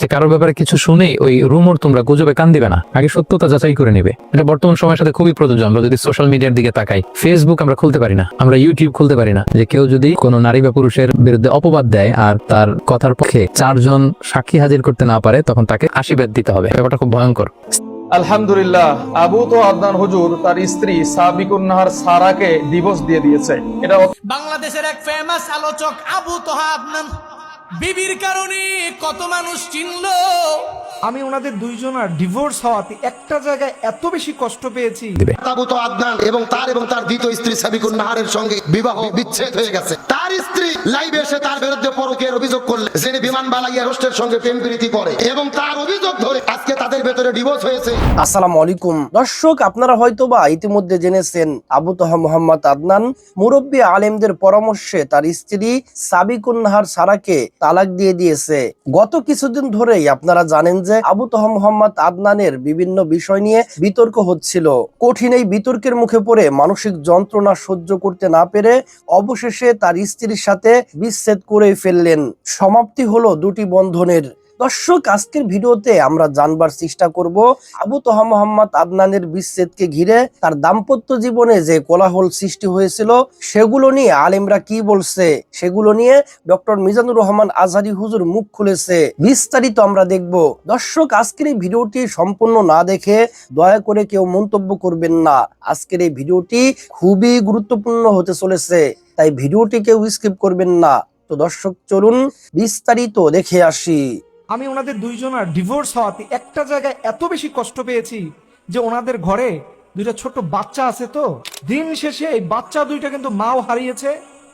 যে কারোর ব্যাপারে কিছু শুনেই ওই রুমর তোমরা গুজবে কান দিবে না, আগে সত্যতা যাচাই করে নেবে। এটা বর্তমান সময়ের সাথে খুবই প্রযোজ্য। আমরা যদি সোশ্যাল মিডিয়ার দিকে তাকাই, ফেসবুক আমরা খুলতে পারি না, আমরা ইউটিউব খুলতে পারি না, যে কেউ যদি কোনো নারী বা পুরুষের বিরুদ্ধে অপবাদ দেয় আর তার কথার পক্ষে 4 জন সাক্ষী হাজির করতে না পারে, তখন তাকে আশীর্বাদ দিতে হবে। ব্যাপারটা খুব ভয়ঙ্কর। আলহামদুলিল্লাহ, আবু তো আদনান হুজুর তার স্ত্রী সাবিকুন নাহার সারাকে ডিভোর্স দিয়ে দিয়েছে। এটা বাংলাদেশের এক ফেমাস আলোচক আবু তোহা আদনান বিবির কারণে কত মানুষ চিনলো। আমি ওনাদের দুইজনের ডিভোর্স হওয়াতে একটা জায়গায় এত বেশি কষ্ট পেয়েছি। আবু তো আদনান এবং তার দ্বিতীয় স্ত্রী সাবিকুন নাহারের সঙ্গে বিবাহ বিচ্ছেদ হয়ে গেছে। তার স্ত্রী লাইভে এসে তার বিরুদ্ধে পরকীয়ার অভিযোগ করলে যিনি বিমান বালাইয়া রোস্টের সঙ্গে প্রেম প্রীতি করে, এবং তার অভিযোগ ধরে আজকে তাদের ভেতরে ডিভোর্স হয়েছে। আসসালামু আলাইকুম দর্শক, আপনারা হয়তোবা ইতিমধ্যে জেনেছেন আবু তোহা মোহাম্মদ আদনান মুরব্বী আলেমদের পরামর্শে তার স্ত্রী সাবিকুন নাহার সারাকে তালাক দিয়ে দিয়েছে। গত কিছুদিন ধরেই আপনারা জানেন যে আবু তোহা মোহাম্মদ আদনানের বিভিন্ন বিষয় নিয়ে বিতর্ক হচ্ছিল। কঠিন এই বিতর্কের মুখে পড়ে মানসিক যন্ত্রণা সহ্য করতে না পেরে অবশেষে তার স্ত্রীর সাথে বিচ্ছেদ করে ফেললেন। সমাপ্তি হলো দুটি বন্ধনের। দর্শক, আজকের ভিডিওতে আমরা জানবার চেষ্টা করব আবু তোহা মোহাম্মদ আদনানের বিচ্ছেদকে ঘিরে তার দাম্পত্য জীবনে যে কোলাহল সৃষ্টি হয়েছিল সেগুলো নিয়ে আলেমরা কি বলছে, সেগুলো নিয়ে ডক্টর মিজানুর রহমান আজহারী হুজুর মুখ খুলেছে। বিস্তারিত আমরা দেখব। দর্শক, আজকের এই ভিডিওটি সম্পূর্ণ না দেখে দয়া করে কেউ মন্তব্য করবেন না। আজকের এই ভিডিওটি খুবই গুরুত্বপূর্ণ হতে চলেছে, তাই ভিডিওটি কেউ স্কিপ করবেন না। তো দর্শক, চলুন বিস্তারিত দেখে আসি। আমি ওনাদের দুইজনের ডিভোর্স হওয়াতে একটা জায়গায় এত বেশি কষ্ট পেয়েছি যে ওনাদের ঘরে দুইটা ছোট বাচ্চা আছে। তো দিন শেষে এই বাচ্চা দুইটা কিন্তু মাও হারিয়েছে,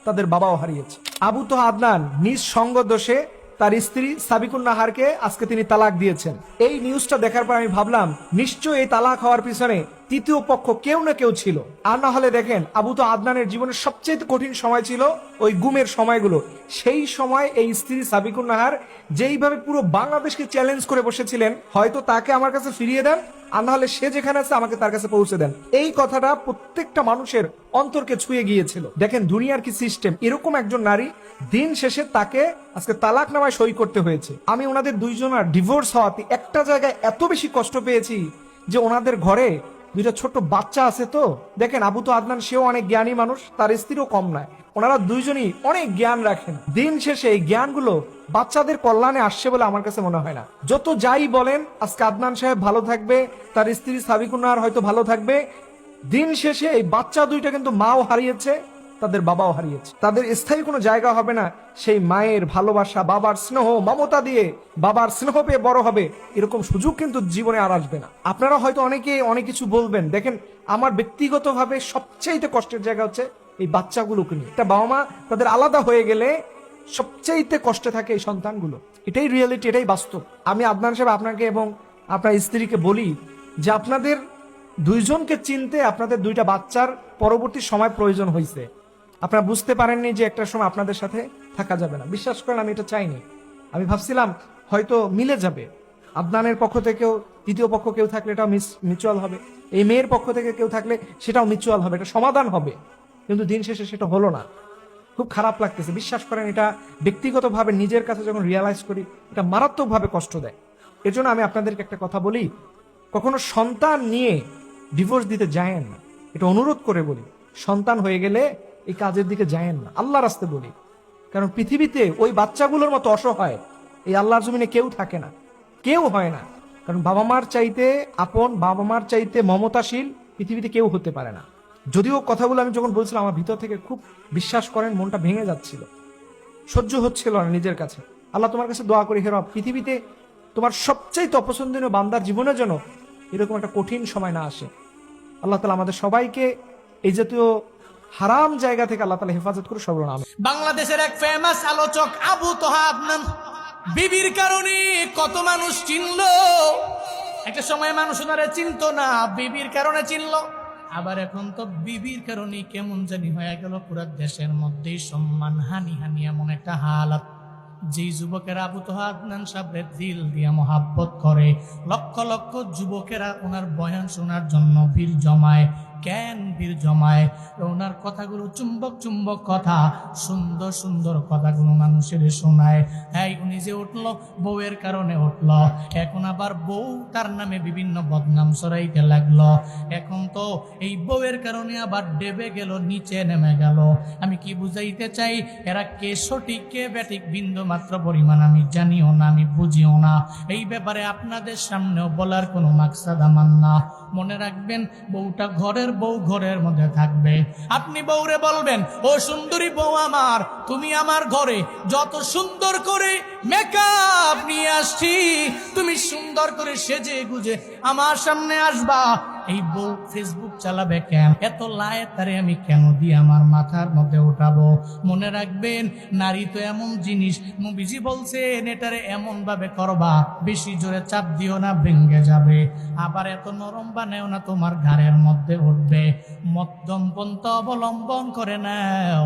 তাদের বাবাও হারিয়েছে। আবু তোহা আদনান নিজ সঙ্গ দোষে তার স্ত্রী সাবিকুন নাহারকে আজকে তিনি তালাক দিয়েছেন। এই নিউজটা দেখার পর আমি ভাবলাম নিশ্চয়ই এই তালাক হওয়ার পিছনে তৃতীয় পক্ষ কেউ না কেউ ছিল। আর না হলে দেখেন, আবু তো আদনানের জীবনের সবচেয়ে কঠিন সময় ছিল ওই গুমের সময়গুলো। সেই সময় এই স্ত্রী সাবিকুন নাহার যেইভাবে পুরো বাংলাদেশকে চ্যালেঞ্জ করে বসেছিলেন, হয়তো তাকে আমার কাছে ফিরিয়ে দেন, আর না হলে সে যেখানে আছে আমাকে তার কাছে পৌঁছে দেন। এই কথাটা প্রত্যেকটা মানুষের অন্তরকে ছুঁয়ে গিয়েছিল। দেখেন দুনিয়ার কি সিস্টেম, এরকম একজন নারী দিন শেষে তাকে আজকে তালাক নামায় সই করতে হয়েছে। আমি ওনাদের দুইজনের ডিভোর্স হওয়াতে একটা জায়গায় এত বেশি কষ্ট পেয়েছি যে ওনাদের ঘরে দুইটা ছোট বাচ্চা আছে। তো দেখেন, আবু তো আদনান সেও অনেক জ্ঞানী মানুষ, তার স্ত্রীও কম নয়। ওনারা দুইজনই অনেক জ্ঞান রাখেন। দিন শেষে এই জ্ঞানগুলো বাচ্চাদের কল্যাণে আসছে বলে আমার কাছে মনে হয় না। যত যাই বলেন, আজকে আদনান সাহেব ভালো থাকবে, তার স্ত্রী সাবিকুন নাহার হয়তো ভালো থাকবে। দিন শেষে এই বাচ্চা দুইটা কিন্তু মাও হারিয়েছে, তাদের বাবাও হারিয়েছে। তাদের স্থায়ী কোনো জায়গা হবে না সেই মায়ের ভালোবাসা, বাবার স্নেহ মমতা দিয়ে বাবার স্নেহ পেয়ে বড় হবে, এরকম সুযোগ কিন্তু জীবনে আর আসবে না। আপনারা হয়তো অনেকে অনেক কিছু বলবেন। দেখেন, আমার ব্যক্তিগতভাবে সবচেয়ে কষ্টের জায়গা হচ্ছে এই বাচ্চাগুলোকে নিয়ে। একটা বাবা মা তাদের আলাদা হয়ে গেলে সবচেয়ে কষ্টে থাকে এই সন্তানগুলো। এটাই রিয়েলিটি, এটাই বাস্তব। আমি আদনান সাহেব আপনাকে এবং আপনার স্ত্রীকে বলি যে আপনাদের দুইজনকে চিনতে আপনাদের দুইটা বাচ্চার পরবর্তী সময় প্রয়োজন হয়েছে। আপনারা বুঝতে পারেননি যে একটা সময় আপনাদের সাথে থাকা যাবে না। বিশ্বাস করেন, আমি এটা চাইনি। আমি ভাবছিলাম হয়তো মিলে যাবে। আদনানের পক্ষ থেকেও তৃতীয় পক্ষ কেউ থাকলে এটাও মিউচুয়াল হবে, এই মেয়ের পক্ষ থেকে কেউ থাকলে সেটাও মিউচুয়াল হবে, এটা সমাধান হবে। কিন্তু দিন শেষে সেটা হলো না। খুব খারাপ লাগতেছে। বিশ্বাস করেন, এটা ব্যক্তিগতভাবে নিজের কাছে যখন রিয়ালাইজ করি, এটা মারাত্মকভাবে কষ্ট দেয়। এর জন্য আমি আপনাদেরকে একটা কথা বলি, কখনো সন্তান নিয়ে ডিভোর্স দিতে যায়েন না। এটা অনুরোধ করে বলি, সন্তান হয়ে গেলে এই কাজের দিকে যায়েন না, আল্লাহর রাস্তে বলি। কারণ পৃথিবীতে ওই বাচ্চাগুলোর মতো অসহায় এই আল্লাহর জমিনে কেউ থাকে না, কেউ হয় না। কারণ বাবা মার চাইতে আপন, বাবা মার চাইতে মমতাশীল পৃথিবীতে কেউ হতে পারে না। যদিও কথাগুলো আমি যখন বলছিলাম আমার ভিতর থেকে খুব, বিশ্বাস করেন, মনটা ভেঙে যাচ্ছিল, সহ্য হচ্ছিল না নিজের কাছে। আল্লাহ, তোমার কাছে দোয়া করি, হে রব, পৃথিবীতে তোমার সবচাইতে অপছন্দনীয় বান্দার জীবনের জন্য এরকম একটা কঠিন সময় না আসে। আল্লাহ তাআলা আমাদের সবাইকে এই জাতীয় হারাম জায়গা থেকে আল্লাহ তাআলা হেফাজত করে সবর নাম। বাংলাদেশের এক ফেমাস আলোচক আবু তোহা আদনান বিবির কারণে কত মানুষ চিনলো। একটা সময় মানুষ ওনারে চিনতো না, বিবির কারণে চিনলো। আবার এখন তো বিবির কারণে কেমন জানি হয়ে গেল পুরো দেশের মধ্যেই সম্মান হানি হানি এমন একটা হালাত। যে যুবকেরা আবু তোহা আদনান সাহেবের দিল দিয়া মোহাব্বত করে, লক্ষ লক্ষ যুবকেরা ওনার বয়ান শোনার জন্য ভিড় জমায়, জ্ঞান বীর জমায়, ওনার কথাগুলো চুম্বক চুম্বক কথা, সুন্দর সুন্দর কথাগুলো মানুষের শোনায়। এই উনি যে উঠল বউয়ের কারণে উঠল, এখন আবার বউ তার নামে বিভিন্ন বদনাম ছড়াইতে লাগলো। এখন তো এই বউয়ের কারণে আবার ডেবে গেল, নিচে নেমে গেল। আমি কি বুঝাইতে চাই, এরা কে সঠিক কে ব্যাঠিক বিন্দু মাত্র পরিমাণ আমি জানিও না, আমি বুঝিও না। এই ব্যাপারে আপনাদের সামনেও বলার কোনো মাকসাদ আমার না। মনে রাখবেন, বউটা ঘরের বউ, ঘরের মধ্যে থাকবে। আপনি বউরে বলবেন, ও সুন্দরী বউ আমার, তুমি আমার ঘরে যত সুন্দর করে মেকআপ নিয়ে আসছি, তুমি সুন্দর করে সেজে গুজে আমার সামনে আসবা। এই বউ ফেসবুক চালাবে কেন? এত লায়ে তারে আমি কেন দিয়ে আমার মাথার মধ্যে উঠাবো? মনে রাখবেন, নারী তো এমন জিনিস, নবীজি বলছেন এটারে এমন ভাবে করবা, বেশি জোরে চাপ দিও না, ভেঙে যাবে। আবার এত নরম বানাও না, তোমার ঘাড়ের মধ্যে উঠবে। মধ্যম পন্থা অবলম্বন করে নাও।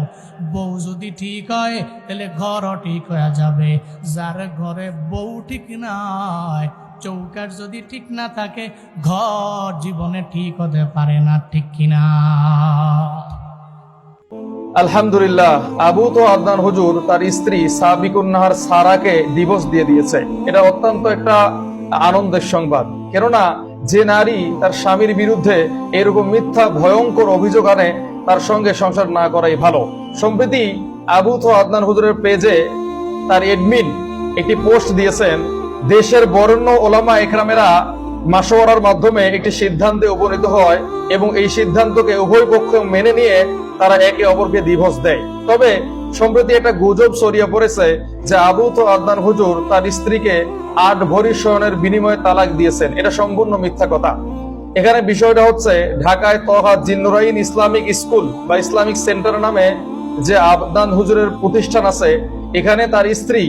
বউ যদি ঠিক হয়, তাহলে ঘরও ঠিক হয়ে যাবে। যার ঘরে বউ ঠিক নয়, চৌকাট যদি ঠিক না থাকে, ঘর জীবনে ঠিক হতে পারে না, ঠিক কিনা? আলহামদুলিল্লাহ, আবু তো আদনান হুজুর তার স্ত্রী সাবিকুন নাহার সারাকে ডিভোর্স দিয়ে দিয়েছে। এটা অত্যন্ত একটা আনন্দের সংবাদ। কেননা যে নারী তার স্বামীর বিরুদ্ধে এরকম মিথ্যা ভয়ঙ্কর অভিযোগ আনে, তার সঙ্গে সংসার না করাই ভালো। সম্প্রতি আবু তো আদনান হুজুরের পেজে তার এডমিন একটি পোস্ট দিয়েছেন, দেশের বরেণ্য ওলামা একরামেরা মাশওয়ারার মাধ্যমে একটি সিদ্ধান্তে উপনীত হয় এবং এই সিদ্ধান্তকে উভয় পক্ষ মেনে নিয়ে তারা একে অপরকে ডিভোর্স দেয়। তবে সম্প্রতি একটা গুজব ছড়িয়ে পড়েছে যে আবু তো আদনান হুজুর তার স্ত্রীকে 8 ভরি স্বর্ণের বিনিময়ে তালাক দিয়েছেন। এটা সম্পূর্ণ মিথ্যা কথা। এখানে বিষয়টা হচ্ছে, ঢাকায় তহা জিন্নুরাইন ইসলামিক স্কুল বা ইসলামিক সেন্টার নামে যে আদনান হুজুরের প্রতিষ্ঠান আছে, এখানে তার স্ত্রী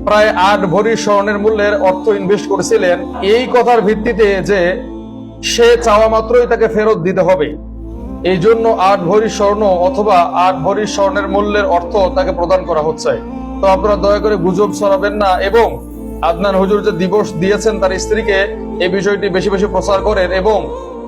প্রায় 8 ভরি স্বর্ণের মূল্যের অর্থ ইনভেস্ট করেছিলেন এই কথার ভিত্তিতে যে সে চাওয়া মাত্রই তাকে ফেরত দিতে হবে। এই জন্য 8 ভরি স্বর্ণ অথবা 8 ভরি স্বর্ণের মূল্যের অর্থ তাকে প্রদান করা হচ্ছে। তো আপনারা দয়া করে গুজব ছড়াবেন না এবং আদনান হুজুর যে ডিভোর্স দিয়েছেন তার স্ত্রীকে, এই বিষয়টি বেশি বেশি প্রচার করেন এবং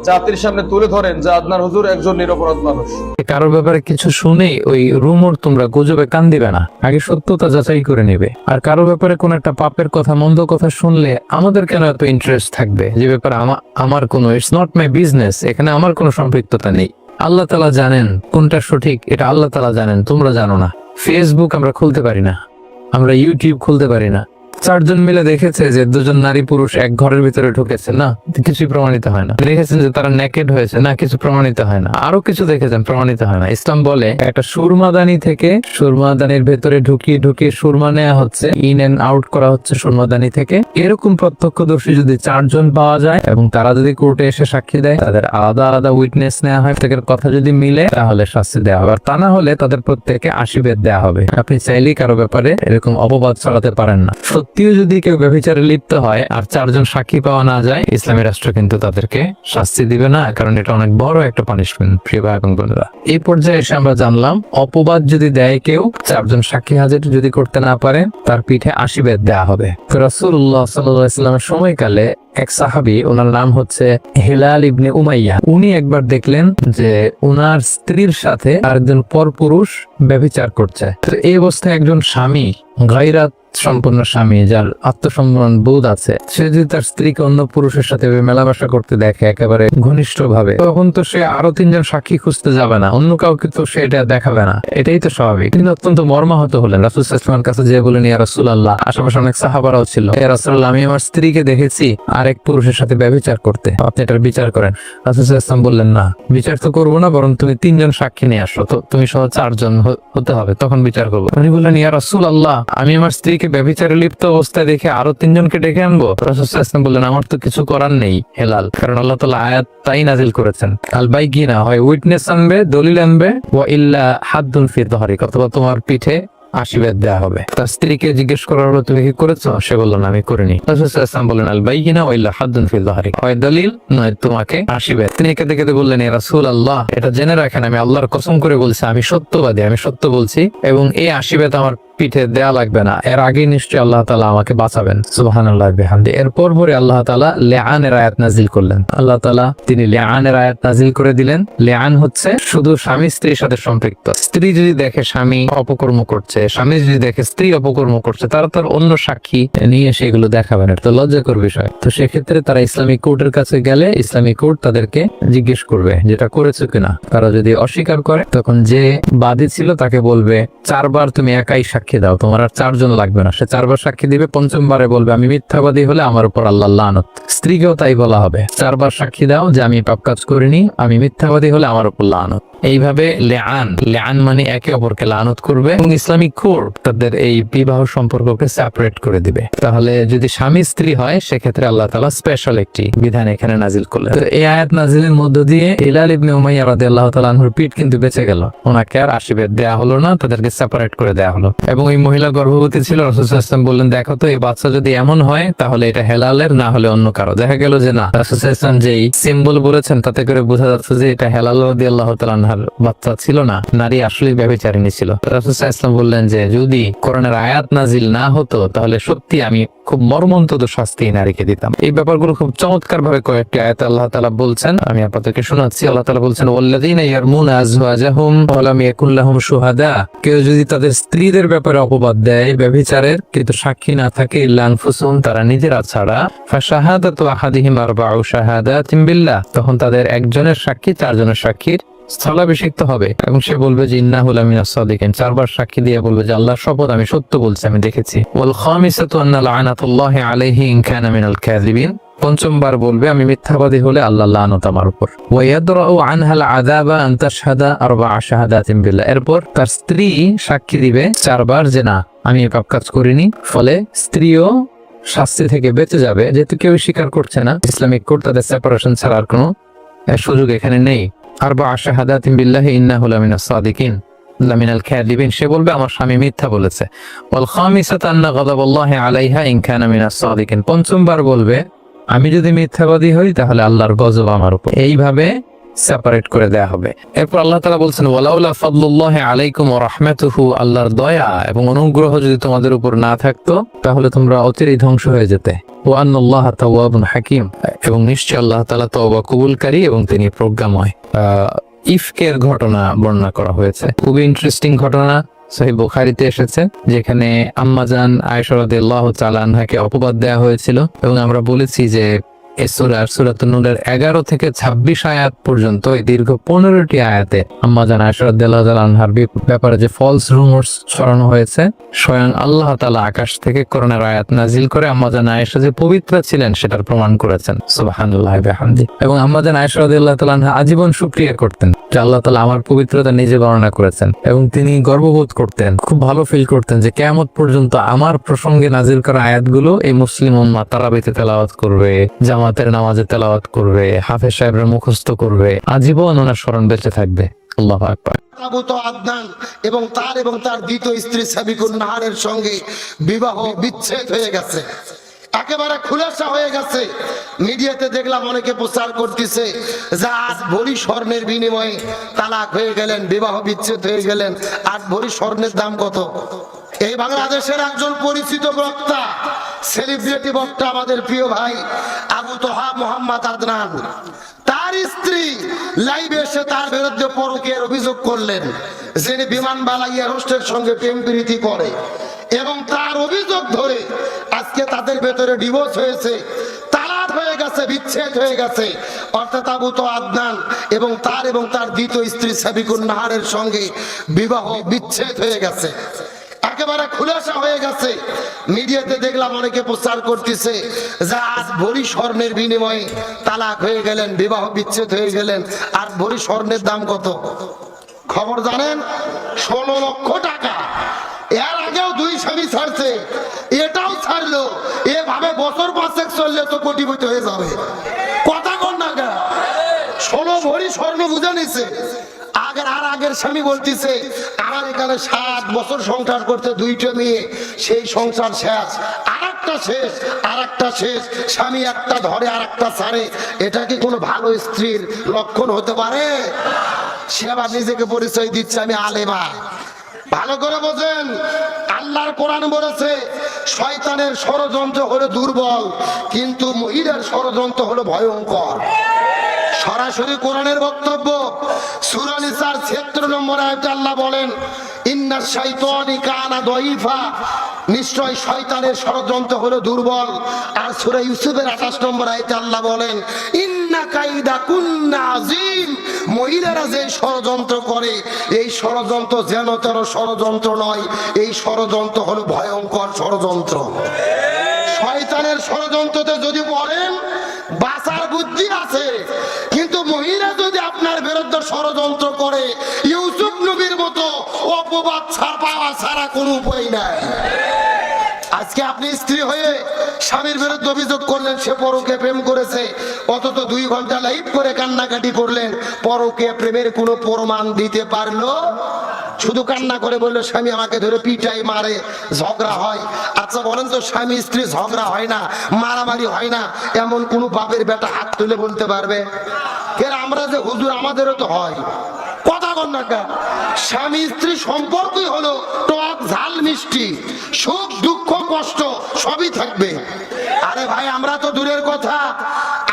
জাতির সামনে তুলে ধরেন যে আদনান হুজুর একজন নিরপরাধ মানুষ। কারোর ব্যাপারে কিছু শুনেই ওই রুমর তোমরা গুজবে কান দিবে না, আগে সত্যতা যাচাই করে নেবে। আর কারোর ব্যাপারে কোন একটা পাপের কথা, মন্দ কথা শুনলে আমাদের কেন এত ইন্টারেস্ট থাকবে? যে ব্যাপারে আমার কোনো, ইটস নট মাই বিজনেস, এখানে আমার কোনো সম্পৃক্ততা নেই। আল্লাহ তাআলা জানেন কোনটা সঠিক, এটা আল্লাহ তাআলা জানেন, তোমরা জানো না। ফেসবুক আমরা খুলতে পারি না, আমরা ইউটিউব খুলতে পারি না। 4 জন মিলে দেখেছে যে 2 জন নারী পুরুষ এক ঘরের ভিতরে ঢুকেছে, না কিছুই প্রমাণিত হয় না। দেখেছেন যে তারা নেকেড হয়েছে, না কিছু প্রমাণিত হয় না। আরো কিছু দেখেছেন, প্রমাণিত হয় না। ইসলাম বলে একটা সুরমাদানি থেকে সুরমাদানির ভেতরে ঢুকিয়ে সুরমা নেওয়া হচ্ছে, ইন এন্ড আউট করা হচ্ছে সুরমাদানি থেকে। এরকম প্রত্যক্ষদর্শী যদি 4 জন পাওয়া যায় এবং তারা যদি কোর্টে এসে সাক্ষী দেয়, তাদের আলাদা আলাদা উইটনেস নেওয়া হয়, প্রত্যেকের কথা যদি মিলে তাহলে শাস্তি দেওয়া হবে। আর তা না হলে তাদের প্রত্যেককে 80 বেত দেওয়া হবে। আপনি চাইলেই কারো ব্যাপারে এরকম অপবাদ ছড়াতে পারেন না। সত্যিও যদি কেউ ব্যভিচারে লিপ্ত হয় আর 4 জন সাক্ষী পাওয়া না যায়, ইসলামী রাষ্ট্র কিন্তু তাদেরকে শাস্তি দিবে না, কারণ এটা অনেক বড় একটা পানিশমেন্ট। প্রিয় ভাই এবং বোনেরা, এই পর্যায়ে এসে আমরা জানলাম, অপবাদ যদি দেয় কেউ, 4 জন সাক্ষী হাজির যদি করতে না পারে, তার পিঠে 80 বেত দেওয়া হবে। রাসূলুল্লাহ সাল্লাল্লাহু আলাইহি ওয়াসাল্লামের সময়কালে এক সাহাবী, ওনার নাম হচ্ছে হিলাল ইবনে উমাইয়া, উনি একবার দেখলেন যে ওনার স্ত্রীর সাথে আরেকজন পরপুরুষ ব্যভিচার করছে। তো এই অবস্থায় একজন স্বামী, গায়রাত সম্পন্ন স্বামী, যার আত্মসম্মান বোধ আছে, সে যদি তার স্ত্রীকে অন্য পুরুষের সাথে মেলামেশা করতে দেখে একেবারে ঘনিষ্ঠ ভাবে, তখন তো সে আরো 3 জন সাক্ষী খুঁজতে যাবে না, অন্য কাউকে তো সে এটা দেখাবে না। এটাই তো স্বাভাবিক। তিনি অত্যন্ত মর্মাহত হলেন। রাসূল সাল্লাল্লাহু আলাইহি ওয়াসাল্লামের কাছে যেয়ে বলেন, ইয়া রাসূলুল্লাহ, আশেপাশে অনেক সাহাবারাও ছিল, ইয়া রাসূলুল্লাহ, আমি আমার স্ত্রীকে দেখেছি আরেক পুরুষের সাথে ব্যভিচার করতে, আপনি এটার বিচার করেন। রাসূল সাল্লাল্লাহু আলাইহি ওয়াসাল্লাম বললেন, না, বিচার তো করবো না, বরং তুমি 3 জন সাক্ষী নিয়ে আসো, তো তুমি সহ 4 জন হতে হবে, তখন বিচার করবো। উনি বললেন, ইয়া রাসূলুল্লাহ, আমি আমার স্ত্রীকে ব্যভিচারে লিপ্ত অবস্থায় দেখে আরো 3 জনকে ডেকে আনবো? রাসূল সাল্লাল্লাহু আলাইহি ওয়াসাল্লাম বললেন, আমার তো কিছু করার নেই হেলাল, কারণ আল্লাহ তাআলা আয়াত তাই নাযিল করেছেন, আল বাইগিনা, হয় উইটনেস আনবে, দলিল আনবে, ওয়া ইল্লা হাদ্দুন ফি যহরিক, অথবা তোমার পিঠে 80 বেত দেওয়া হবে। তার স্ত্রীকে জিজ্ঞেস করার হলো, তুমি কি করেছো? সে বলল, না, আমি করিনি। রাসূল সাল্লাল্লাহু আলাইহি ওয়াসাল্লাম বললেন, আল বাইগিনা ওয়া ইল্লা হাদ্দুন ফি যহরিক, হয় দলিল নয় তোমাকে 80 বেত। তিনি কেঁদে কেঁদে বললেন, ইয়া রাসূলুল্লাহ, এটা জেনে রাখেন, আমি আল্লাহর কসম করে বলছি, আমি সত্যবাদী, আমি সত্য বলছি, এবং এই 80 বেত আমার পিঠে দেয়া লাগবে না, এর আগে নিশ্চয়ই আল্লাহ তাআলা আমাকে বাঁচাবেন। সুবহানাল্লাহ বিহামদি। এরপর পরে আল্লাহ তাআলা লিআনের আয়াত নাজিল করলেন। আল্লাহ তাআলা তিনি লিআনের আয়াত নাজিল করে দিলেন। লিআন হচ্ছে শুধু স্বামী স্ত্রীর সাথে সম্পৃক্ত। স্ত্রী যদি দেখে স্বামী অপকর্ম করছে, স্বামী যদি দেখে স্ত্রী অপকর্ম করছে, তারা তার অন্য সাক্ষী নিয়ে সেগুলো দেখাবেন, এটা তো লজ্জাকর বিষয়। তো সেক্ষেত্রে তারা ইসলামিক কোর্টের কাছে গেলে ইসলামিক কোর্ট তাদেরকে জিজ্ঞেস করবে যেটা করেছো কিনা। তারা যদি অস্বীকার করে তখন যে বাদী ছিল তাকে বলবে 4 বার তুমি একাই সাক্ষী দাও, তোমার আর 4 জন লাগবে না। সে 4 বার সাক্ষী দিবে, 5ম বারে বলবে আমি মিথ্যাবাদী হলে আমার উপর আল্লাহর লানত। স্ত্রীকেও তাই বলা হবে, 4 বার সাক্ষী দাও যে আমি পাপ কাজ করিনি, আমি মিথ্যাবাদী হলে আমার উপর লানত। এইভাবে লিআন মানে একে অপরকে লানত করবে এবং ইসলামিক কোর্ট তাদের এই বিবাহ সম্পর্ককে সেপারেট করে দিবে। তাহলে যদি স্বামী স্ত্রী হয় সেক্ষেত্রে আল্লাহ তাআলা স্পেশাল একটি বিধান এখানে নাজিল করলেন। তো এই আয়াত নাজিলের মধ্য দিয়ে হিলাল ইবনে উমাইয়া রাদিয়াল্লাহু তাআলা আনহুর পিঠ কিন্তু বেঁচে গেল, ওনাকে আর আশীর্বাদ দেয়া হলো না, তাদেরকে সেপারেট করে দেয়া হলো। এবং ওই মহিলা গর্ভবতী ছিল, রাসূল সাল্লাল্লাহু আলাইহি ওয়াসাল্লাম বললেন দেখো তো এই বাচ্চা যদি এমন হয় তাহলে এটা হেলালের, না হলে অন্য কারো। দেখা গেল যে না, রাসূল সাল্লাল্লাহু আলাইহি ওয়াসাল্লাম যেই সিম্বল বলেছেন তাতে করে বোঝা যাচ্ছে যে এটা হেলাল রাদিয়াল্লাহু তাআলা আনহার বাচ্চা ছিল না, নারী আসলে ব্যভিচারিণী ছিল। রাসূল সাল্লাল্লাহু আলাইহি ওয়াসাল্লাম বললেন যে যদি কোরআনের আয়াত নাজিল না হতো তাহলে সত্যি আমি খুব মর্মন্তুদ শাস্তি নারীকে দিতাম। এই ব্যাপারগুলো খুব চমৎকার ভাবে কয়েকটি আয়াতে আল্লাহ তাআলা বলছেন, আমি আপনাদেরকে শোনাচ্ছি। আল্লাহ তাআলা বলছেন ওয়াল্লাযীনা ইয়ারমুনা আজওয়াজাহুম ওয়া লাম ইয়াকুল লাহুম শুহাদা, কেউ যদি তাদের স্ত্রীদের ব্যাপারে অপবাদ দেয় ব্যভিচারের কিন্তু সাক্ষী না থাকে, ইল্লা আনফুসুহুম, তারা নিজেরা ছাড়া, ফাশাহাদাতু আহাদিহিম আরবাউ শাহাদাতিন বিল্লাহ, তখন তাদের একজনের সাক্ষী 4 জনের সাক্ষীর স্থলাভিষিক্ত হবে এবং সে বলবে যে ইন্নাহু লামিনাস সাদিকিন, 4 বার সাক্ষী দিয়ে বলবে যে আল্লাহর শপথ আমি সত্য বলছি, আমি দেখেছি। ওয়াল খামিসাতু আন্না লা'নাতুল্লাহি আলাইহি ইন কানা মিনাল কাযিবিন, 5ম বার বলবে আমি মিথ্যাবাদী হলে আল্লাহর লানত আমার উপর। ওয়া ইয়াদরাউ আনহাল আযাবা আন তাশহাদা আরবা'a শাহাদাতিন বিল্লাহ, এরপর তার স্ত্রী সাক্ষী দিবে 4 বার যে না আমি এই পাপ কাজ করিনি, ফলে স্ত্রীও শাস্তি থেকে বেঁচে যাবে, যেহেতু কেউ স্বীকার করছে না। ইসলামিক কোর্ট তাদের সেপারেশন ছাড়ার কোনো সুযোগ এখানে নেই। আরবা'a শাহাদাতিন বিল্লাহি ইন্নাহু লামিনাস সাদিকিন লামিনাল কাযিবিন, সে বলবে আমার স্বামী মিথ্যা বলেছে। ওয়াল খামিসাতু আন্না গাদাবাল্লাহি আলাইহা ইন কানা মিনাস সাদিকিন, 5ম বার বলবে আমি যদি মিথ্যাবাদী হই তাহলে আল্লাহর গজব আমার উপর। এইভাবে সেপারেট করে দেয়া হবে। এরপর আল্লাহ তাআলা বলছেন ওয়ালাউলা ফাদলুল্লাহি আলাইকুম ওয়া রাহমাতুহু, আল্লাহর দয়া এবং অনুগ্রহ যদি তোমাদের উপর না থাকতো তাহলে তোমরা অচিরেই ধ্বংস হয়ে যেতে। ওয়া আন্নাল্লাহা তাওয়াবুন হাকিম, এবং নিশ্চয় আল্লাহ তাআলা তওবা কবুলকারী এবং তিনি প্রজ্ঞাময়। ইফকের ঘটনা বর্ণনা করা হয়েছে, খুবই ইন্টারেস্টিং ঘটনা। সহিহ বুখারীতে এসেছে যেখানে আম্মাজান আয়েশা রাদিয়াল্লাহু তাআলা আনহাকে অপবাদ দেওয়া হয়েছিল এবং আমরা বলেছি যে এই সূরাতুন নূরের 11 থেকে 26 আয়াত পর্যন্ত এই দীর্ঘ 15টি আয়াতে আম্মাজান আয়েশা রাদিয়াল্লাহু তাআলা আনহার ব্যাপারে যে ফলস রুমার্স ছড়ানো হয়েছে, স্বয়ং আল্লাহ তাআলা আকাশ থেকে কোরআনের আয়াত নাজিল করে আম্মাজান আয়েশা যে পবিত্র ছিলেন সেটার প্রমাণ করেছেন। সুবহানাল্লাহি ওয়া বিহামদি। এবং আম্মাজান আয়েশা রাদিয়াল্লাহু তাআলা আনহা আজীবন শুকরিয়া করতেন যে আল্লাহ তাআলা আমার পবিত্রতা নিজে বর্ণনা করেছেন, এবং তিনি গর্ববোধ করতেন, খুব ভালো ফিল করতেন যে কিয়ামত পর্যন্ত আমার প্রসঙ্গে নাজিল করা আয়াতগুলো এই মুসলিম উম্মাহ তারাবিতে তেলাওয়াত করবে, জামাতের নামাজে তেলাওয়াত করবে, হাফেজ সাহেবরা মুখস্থ করবে, আজীবন ওনার স্মরণ বেঁচে থাকবে। আল্লাহু আকবার। আবু তো আদনান এবং তার দ্বিতীয় স্ত্রী সাবিকুন নাহারের সঙ্গে বিবাহ বিচ্ছেদ হয়ে গেছে, একেবারে খুলাসা হয়ে গেছে। মিডিয়াতে দেখলাম অনেকে প্রচার করতেছে যে 8 ভরি স্বর্ণের বিনিময়ে তালাক হয়ে গেলেন, বিবাহ বিচ্ছেদ হয়ে গেলেন। 8 ভরি স্বর্ণের দাম কত? এই বাংলাদেশের একজন পরিচিত বক্তা, সেলিব্রিটি বক্তা, আমাদের প্রিয় ভাই আবু তোহা মোহাম্মদ আদনান, তার স্ত্রী লাইভে এসে তার বিরুদ্ধে পরকীয়ার অভিযোগ করলেন, যিনি বিমানবালা এয়ারহোস্টের সঙ্গে প্রেম প্রীতি করে, এবং তার অভিযোগ ধরে আজকে তাদের ভেতরে ডিভোর্স হয়েছে, তালাক হয়ে গেছে, বিচ্ছেদ হয়ে গেছে। অর্থাৎ আবু তো আদনান এবং তার দ্বিতীয় স্ত্রী সাবিকুন নাহারের সঙ্গে বিবাহ বিচ্ছেদ হয়ে গেছে, একেবারে খুলাসা হয়ে গেছে। মিডিয়াতে দেখলাম অনেকে প্রচার করতেছে যে 8 ভরি স্বর্ণের বিনিময়ে তালাক হয়ে গেলেন, বিবাহ বিচ্ছেদ হয়ে গেলেন। 8 ভরি স্বর্ণের দাম কত খবর জানেন? 16 লক্ষ টাকা। এর আগেও 2 স্বামী ছাড়ছে, এটাও ছাড়লো। এভাবে বছর 5 চললে তো কোটিপতি হয়ে যাবে। কথা কন না, 16 ভরি স্বর্ণ বুঝে নিছে। আগের স্বামী বলতেছে আমার এখানে 7 বছর সংসার করতে 2টা মেয়ে, সেই সংসার শেষ, আরেকটা শেষ, আরেকটা শেষ, স্বামী একটা ধরে আরেকটা ছাড়ে। এটা কি কোনো ভালো স্ত্রীর লক্ষণ হতে পারে? সে আবার নিজেকে পরিচয় দিচ্ছে আমি আলেমা। ভালো করে বোঝেন, আল্লাহর কোরআন বলেছে শয়তানের ষড়যন্ত্র হলো দুর্বল, কিন্তু মহিলার ষড়যন্ত্র হলো ভয়ঙ্কর। সরাসরি কোরআনের বক্তব্য, সূরা নিসার 76 নম্বর আয়াতে আল্লাহ বলেন, ইন্নাশ শাইতানি কানা দাঈফা, নিশ্চয় শয়তানের ষড়যন্ত্র হলো দুর্বল। আর সূরা ইউসুফের 28 নম্বর আয়াতে আল্লাহ বলেন, ইন্না কাইদা কুন্না আযীম, মহিলারা যে ষড়যন্ত্র করে এই ষড়যন্ত্র যেন তেন ষড়যন্ত্র নয়, এই ষড়যন্ত্র হলো ভয়ঙ্কর ষড়যন্ত্র। শয়তানের ষড়যন্ত্রতে যদি পড়েন বাঁচার বুদ্ধি আছে, কিন্তু মহিলা যদি আপনার বিরুদ্ধে ষড়যন্ত্র করে ইউসুফ নবীর মতো অপবাদ পাওয়া ছাড়া কোনো উপায় নাই। আজকে আপনি স্ত্রী হয়ে স্বামীর বিরুদ্ধে অভিযোগ করলেন সে পরকে প্রেম করেছে, অথচ 2 ঘন্টা লাইভ করে কান্নাকাটি করলেন, পরকে প্রেমের কোনো প্রমাণ দিতে পারলো? শুধু কান্না করে বললো স্বামী আমাকে ধরে পিটাই মারে, ঝগড়া হয়। আচ্ছা বলেন তো, স্বামী স্ত্রী ঝগড়া হয় না, মারামারি হয় না, এমন কোন বাপের বেটা হাত তুলে বলতে পারবে? এর আমরা যে হুজুর আমাদেরও তো হয়, কথা বল না কেন? স্বামী স্ত্রী সম্পর্কই হলো টক ঝাল মিষ্টি, সুখ দুঃখ কষ্ট সবই থাকবে। আরে ভাই, আমরা তো দূরের কথা,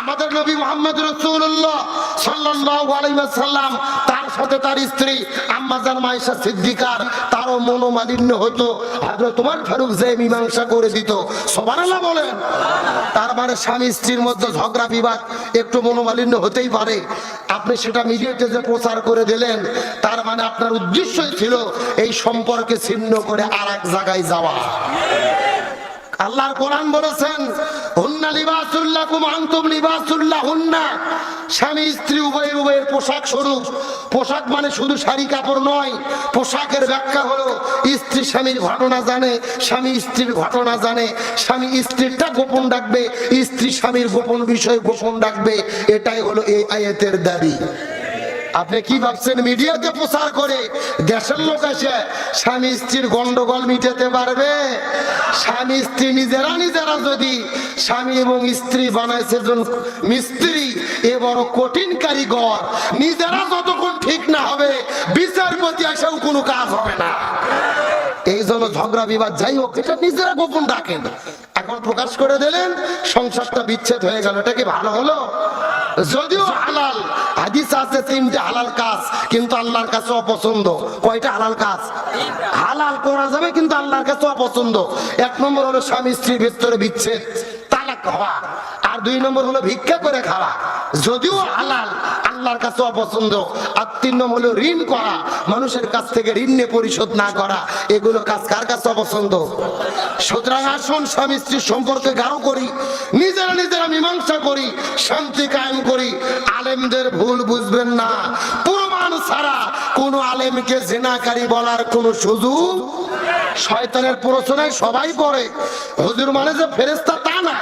আমাদের নবী মুহাম্মদ রাসূলুল্লাহ সাল্লাল্লাহু আলাইহি ওয়াসাল্লাম, তার সাথে তার স্ত্রী আম্মা জান মায়েশা সিদ্দিকার, তারও মনোমালিন্য হতো, হযরত ওমর ফারুক যে মীমাংসা করে দিত। সুবহানাল্লাহ বলেন। তার মানে স্বামী স্ত্রীর মধ্যে ঝগড়া বিবাদ একটু মনোমালিন্য হতেই পারে। আপনি সেটা মিডিয়াতে যে প্রচার করে দিলেন, তার মানে আপনার উদ্দেশ্যই ছিল এই সম্পর্কে ছিন্ন করে আরেক জায়গায় যাওয়া। আল্লাহর কোরআন বলেছেন, হুন্না লিবাসুল লাকুম আনতুম লিবাসুল লাহুন্না, স্বামী স্ত্রী উভয়ের পোশাক স্বরূপ। পোশাক মানে শুধু শাড়ি কাপড় নয়, পোশাকের ব্যাখ্যা হলো স্ত্রী স্বামীর ঘটনা জানে, স্বামী স্ত্রীর ঘটনা জানে, স্বামী স্ত্রীরটা গোপন রাখবে, স্ত্রী স্বামীর গোপন বিষয় গোপন রাখবে। এটাই হলো এই আয়াতের দাবি। আপনি কি ভাবছেন মিডিয়াতে প্রচার করে দেশের লোক এসে স্বামী স্ত্রীর গন্ডগোল মিটাতে পারবে? স্বামী স্ত্রী নিজেরা যদি স্বামী এবং স্ত্রী বানাইছে মিস্ত্রি, এ বড় কঠিন কারিগর, নিজেরা যতক্ষণ ঠিক না হবে বিচারপতি এসেও কোনো কাজ হবে না। এই জন্য ঝগড়া বিবাদ যাই হোক, এটা নিজেরা গোপন রাখেন। এখন প্রকাশ করে দিলেন, সংসারটা বিচ্ছেদ হয়ে গেল, এটা কি ভালো হলো? যদিও হালাল, হাদিস আছে 3টে হালাল কাজ, কিন্তু আল্লাহর কাছে অপছন্দ। কয়টা হালাল কাজ? হালাল করা যাবে কিন্তু আল্লাহর কাছে অপছন্দ। 1 নম্বর হলো স্বামী স্ত্রীর ভিতরে বিচ্ছেদ, তালাক হওয়া। আর 2 নম্বর হলো ভিক্ষা করে খাওয়া, যদিও হালাল, আল্লাহর কাছে অপছন্দ। আর 3 নম্বর হলো ঋণ করা, মানুষের কাছ থেকে ঋণ নিয়ে পরিশোধ না করা। এগুলো কাজ কার কাছে অপছন্দ? সুতরাং আসুন স্বামী স্ত্রীর সম্পর্কে গাঢ় করি, নিজেরা মীমাংসা করি, শান্তি কায়েম করি। আলেমদের ভুল বুঝবেন না, প্রমাণ ছাড়া কোন আলেমকে জিনাকারী বলার কোন সুযোগ। শয়তানের প্ররোচনায় সবাই পড়ে, হুজুর মানে যে ফেরেশতা তা না,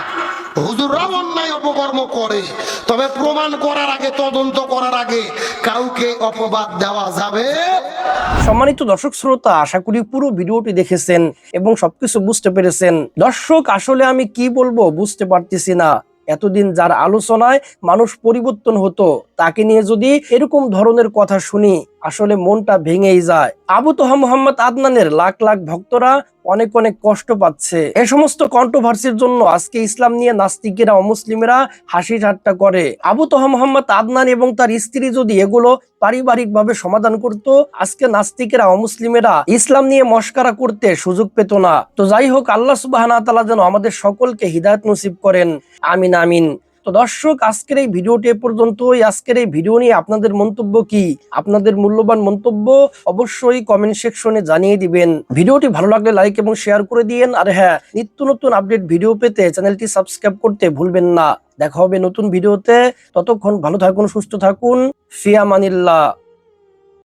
হুজুররাও অন্যায় অপকর্ম করে, তবে প্রমাণ করার আগে, তদন্ত করার আগে কাউকে অপবাদ দেওয়া যাবে। সম্মানিত দর্শক শ্রোতা, আশা করি পুরো ভিডিওটি দেখেছেন এবং সবকিছু বুঝতে পেরেছেন। দর্শক, আসলে আমি কি বলবো বুঝতে পারতেছি না। এতদিন যার আলোচনায় মানুষ পরিবর্তন হতো, তাকে নিয়ে যদি এরকম ধরনের কথা শুনি, আসলে মনটা ভেঙেই যায়। আবু তোহা মোহাম্মদ আদনানের লাখ লাখ ভক্তরা অনেক কষ্ট পাচ্ছে। এই সমস্ত কন্ট্রোভার্সির জন্য আজকে ইসলাম নিয়ে নাস্তিকেরা অমুসলিমেরা হাসি ঠাট্টা করে। আবু তোহা মোহাম্মদ আদনান এবং তার স্ত্রী যদি এগুলো পারিবারিক ভাবে সমাধান করত, আজকে নাস্তিকেরা অমুসলিমেরা ইসলাম নিয়ে মস্কারা করতে সুযোগ পেত না। তো যাই হোক, আল্লাহ সুবহানাহু ওয়া তাআলা যেন আমাদের সকলকে হিদায়াত নসিব করেন, আমিন আমিন। তো দর্শক, আজকের এই ভিডিওটি এ পর্যন্তই। আজকের এই ভিডিও নিয়ে আপনাদের মন্তব্য কি? আপনাদের মূল্যবান মন্তব্য অবশ্যই কমেন্ট সেকশনে জানিয়ে দিবেন। ভিডিওটি ভালো লাগলে লাইক এবং শেয়ার করে দিয়েন। আর হ্যাঁ, নিত্য নতুন আপডেট ভিডিও পেতে চ্যানেলটি সাবস্ক্রাইব করতে ভুলবেন না। দেখা হবে নতুন ভিডিওতে, ততক্ষণ ভালো থাকুন, সুস্থ থাকুন, ফি আমানিল্লাহ।